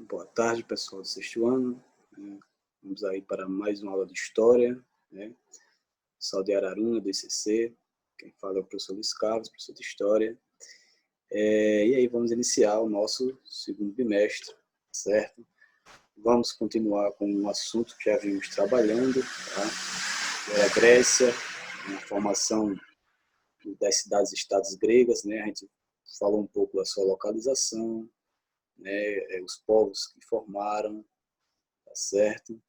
Boa tarde, pessoal do sexto ano. Vamos aí para mais uma aula de História, né? Sou de Araruna, do ICC. Quem fala é o professor Luiz Carlos, professor de História. E aí vamos iniciar o nosso segundo bimestre, certo? Vamos continuar com um assunto que já vimos trabalhando, tá? Que é a Grécia, a formação das cidades-estados gregas, né? A gente falou um pouco da sua localização, né? Os povos que formaram, tá certo?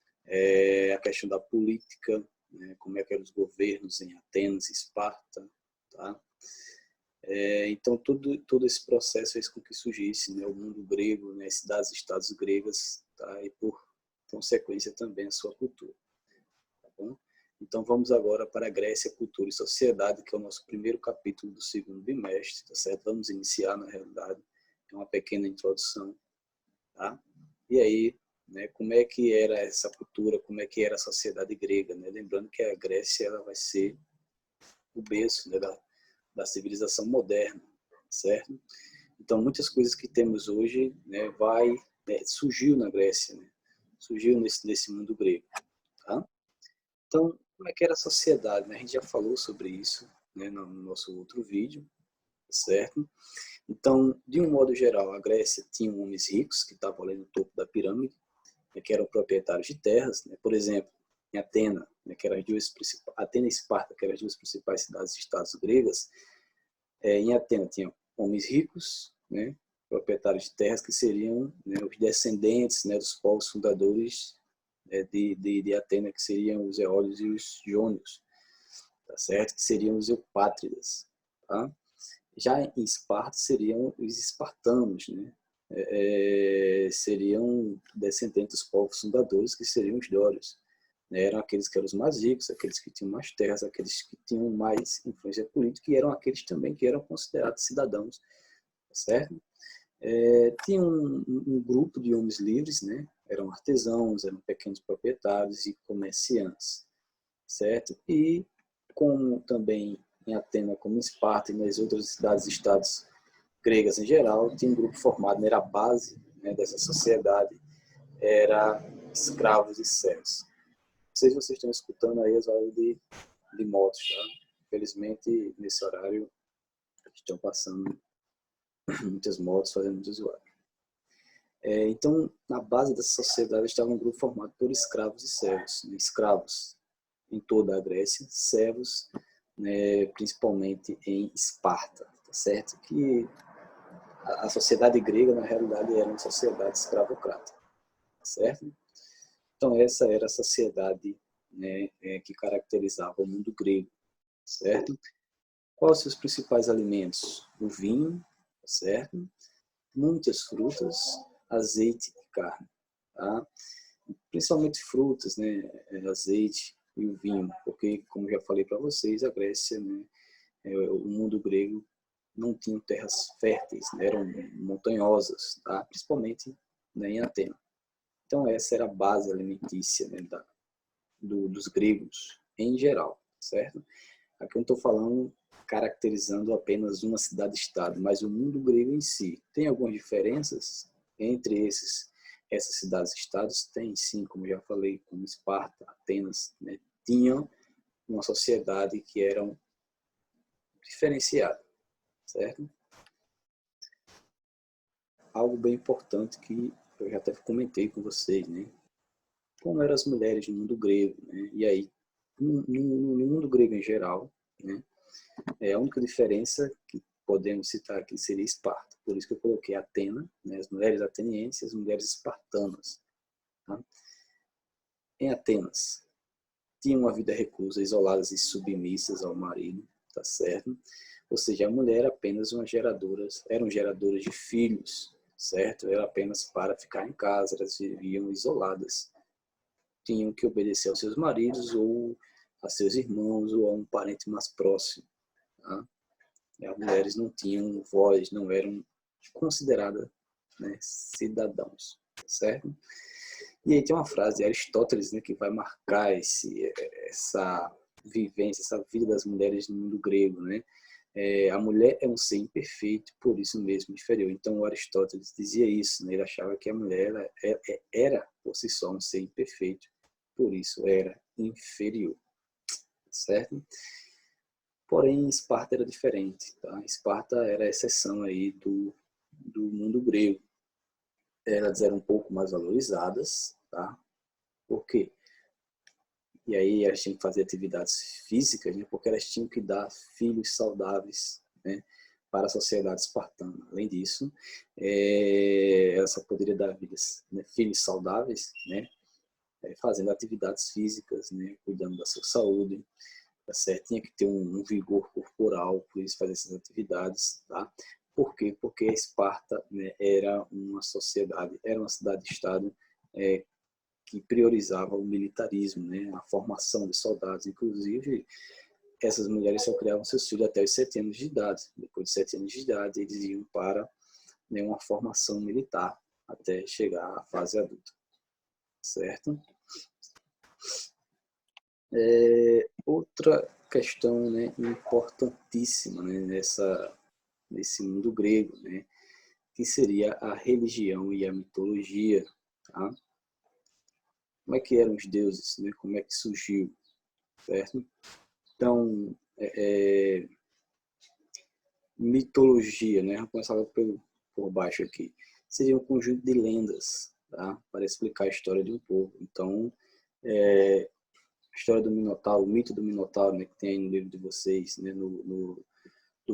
A questão da política, né? Como é que eram os governos em Atenas e Esparta, tá? Então, todo esse processo fez com que surgisse, né, o mundo grego, né, as cidades-estados gregas, tá? E, por consequência, também a sua cultura. Tá bom? Então, vamos agora para a Grécia, Cultura e Sociedade, que é o nosso primeiro capítulo do segundo bimestre, tá certo? Vamos iniciar, na realidade, uma pequena introdução, tá? E aí, né, como é que era essa cultura, como é que era a sociedade grega, né? Lembrando que a Grécia ela vai ser o berço, né, da civilização moderna, certo? Então, muitas coisas que temos hoje, né, surgiu na Grécia, né? Surgiu nesse mundo grego, tá? Então, como é que era a sociedade, né? A gente já falou sobre isso, né, no nosso outro vídeo, certo? Então, de um modo geral, a Grécia tinha homens ricos que estavam ali no topo da pirâmide, né, que eram proprietários de terras, né? Por exemplo, em Atena, né, que eram as duas principais, Atena e Esparta, que eram as duas principais cidades-estados gregas. Em Atena tinham homens ricos, né, proprietários de terras, que seriam, né, os descendentes, né, dos povos fundadores, né, de Atena, que seriam os eólios e os jônios, tá certo? Que seriam os eupátridas, tá? Já em Esparta seriam os espartanos, né? Seriam descendentes dos povos fundadores, que seriam os dórios. Eram aqueles que eram os mais ricos, aqueles que tinham mais terras, aqueles que tinham mais influência política, e eram aqueles também que eram considerados cidadãos, certo? Tinha um grupo de homens livres, né? Eram artesãos, eram pequenos proprietários e comerciantes, certo? E como também em Atena, como em Esparta e nas outras cidades-estados gregas em geral, tinha um grupo formado, era a base, né, dessa sociedade, era escravos e servos. Não sei se vocês estão escutando aí as horas de motos, tá? Infelizmente, nesse horário, estão passando muitas motos, fazendo muito zoado. Então, na base dessa sociedade estava um grupo formado por escravos e servos, né? Escravos em toda a Grécia, servos, né, principalmente em Esparta, tá certo? Que a sociedade grega, na realidade, era uma sociedade escravocrata, tá certo? Então, essa era a sociedade, né, que caracterizava o mundo grego, certo? Quais os seus principais alimentos? O vinho, certo? Muitas frutas, azeite e carne, tá? Principalmente frutas, né? Azeite e o vinho, porque, como já falei para vocês, a Grécia, né, o mundo grego não tinha terras férteis, né? Eram montanhosas, tá? Principalmente, né, em Atenas. Então, essa era a base alimentícia, né, dos gregos em geral, certo? Aqui eu não estou falando caracterizando apenas uma cidade-estado, mas o mundo grego em si. Tem algumas diferenças entre essas cidades-estados? Tem sim, como já falei, como Esparta, Atenas, né, tinham uma sociedade que era diferenciada, certo? Algo bem importante que eu já até comentei com vocês, né? Como eram as mulheres no mundo grego, né? E aí, no mundo grego em geral, né? A única diferença que podemos citar aqui seria Esparta. Por isso que eu coloquei Atena, né? As mulheres atenienses e as mulheres espartanas. Tá? Em Atenas, tinham uma vida reclusa, isoladas e submissas ao marido, tá certo? Ou seja, a mulher era apenas eram geradoras de filhos, certo? Era apenas para ficar em casa, elas viviam isoladas. Tinham que obedecer aos seus maridos ou a seus irmãos ou a um parente mais próximo. Tá? E as mulheres não tinham voz, não eram consideradas, né, cidadãos, certo? E aí tem uma frase de Aristóteles, né, que vai marcar essa vivência, essa vida das mulheres no mundo grego, né? a mulher é um ser imperfeito, por isso mesmo inferior. Então, Aristóteles dizia isso, né? Ele achava que a mulher era, por si só, um ser imperfeito, por isso era inferior, certo? Porém, Esparta era diferente, tá? Esparta era a exceção aí do mundo grego. Elas eram um pouco mais valorizadas, tá? Por quê? E aí elas tinham que fazer atividades físicas, né? Porque elas tinham que dar filhos saudáveis, né? Para a sociedade espartana. Além disso, ela só poderia dar filhos saudáveis, né? Fazendo atividades físicas, né? Cuidando da sua saúde, tá certo? Tinha que ter um vigor corporal, por isso fazer essas atividades, tá? Por quê? Porque a Esparta, né, era uma sociedade, era uma cidade-estado que priorizava o militarismo, né, a formação de soldados. Inclusive, essas mulheres só criavam seus filhos até os 7 anos de idade. Depois de 7 anos de idade, eles iam para, né, uma formação militar até chegar à fase adulta, certo? Outra questão, né, importantíssima, né, nesse mundo grego, né, que seria a religião e a mitologia. Tá? Como é que eram os deuses? Né? Como é que surgiu? Certo? Então, mitologia, né? Vamos começar por baixo aqui. Seria um conjunto de lendas, tá? Para explicar a história de um povo. Então, a história do Minotauro, o mito do Minotauro, né, que tem aí no livro de vocês, né, no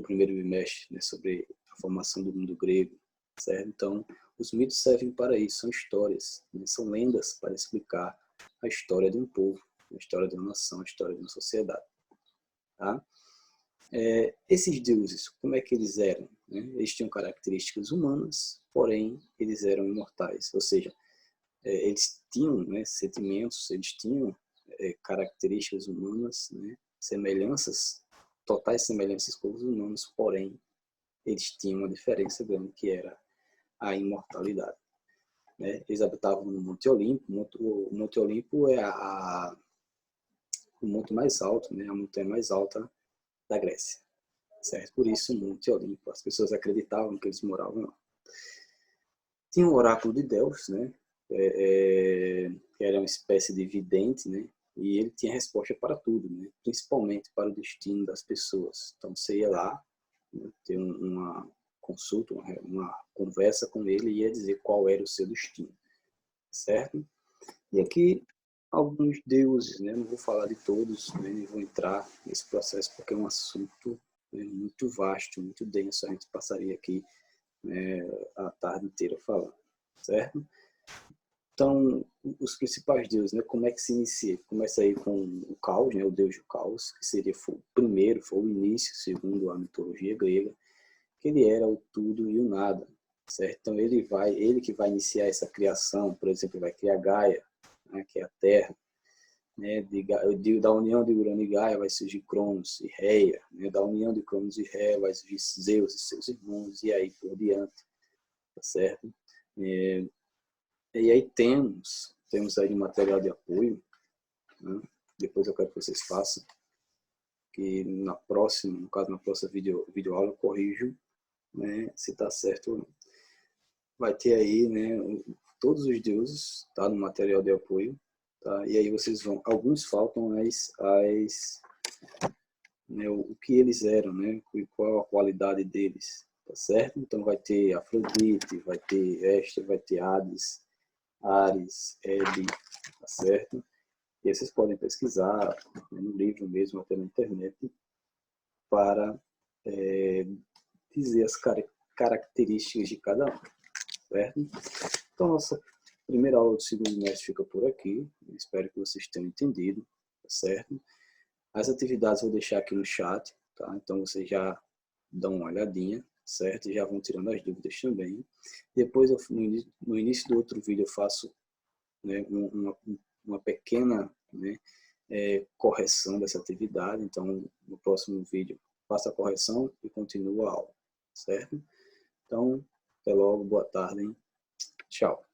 primeiro bimestre, né, sobre a formação do mundo grego, certo? Então, os mitos servem para isso, são histórias, né, são lendas para explicar a história de um povo, a história de uma nação, a história de uma sociedade, tá? Esses deuses, como é que eles eram? Né? Eles tinham características humanas, porém eles eram imortais, ou seja, eles tinham, né, sentimentos, eles tinham características humanas, né, semelhanças, totais semelhanças com os humanos, porém eles tinham uma diferença grande que era a imortalidade. Né? Eles habitavam no Monte Olimpo. O Monte Olimpo é o monte mais alto, né, a montanha mais alta da Grécia, certo? Por isso, o Monte Olimpo. As pessoas acreditavam que eles moravam lá. Tinha o oráculo de Delfos, né? Que era uma espécie de vidente, né? E ele tinha resposta para tudo, né? Principalmente para o destino das pessoas. Então, você ia lá, né, ter uma consulta, uma conversa com ele e ia dizer qual era o seu destino, certo? E aqui, alguns deuses, né? Não vou falar de todos, né? Nem vou entrar nesse processo porque é um assunto, né, muito vasto, muito denso. A gente passaria aqui, né, a tarde inteira falando, certo? Então, os principais deuses, né? Como é que se inicia? Começa aí com o caos, né? O deus do caos, que seria foi o início, segundo a mitologia grega, que ele era o tudo e o nada, certo? Então ele que vai iniciar essa criação, por exemplo, vai criar Gaia, né? Que é a Terra, né? Da união de Urano e Gaia vai surgir Cronos e Reia, né? Da união de Cronos e Reia vai surgir Zeus e seus irmãos e aí por diante, tá certo? E aí temos aí um material de apoio, né? Depois eu quero que vocês façam, que no caso na próxima videoaula eu corrijo, né, se está certo ou não. Vai ter aí, né, todos os deuses, tá, no material de apoio, tá? E aí vocês vão, alguns faltam né, o que eles eram, né, e qual a qualidade deles, tá certo? Então vai ter Afrodite, vai ter Hestia, vai ter Hades, Ares, Hebe, tá certo? E aí vocês podem pesquisar, né, no livro mesmo, até na internet, para dizer as características de cada um, certo? Então, nossa primeira aula do segundo semestre fica por aqui. Eu espero que vocês tenham entendido, tá certo? As atividades eu vou deixar aqui no chat, tá? Então, vocês já dão uma olhadinha, certo? E já vão tirando as dúvidas também. Depois, no início do outro vídeo, eu faço, né, uma pequena, né, correção dessa atividade. Então, no próximo vídeo, faço a correção e continuo a aula, certo? Então, até logo, boa tarde, hein? Tchau.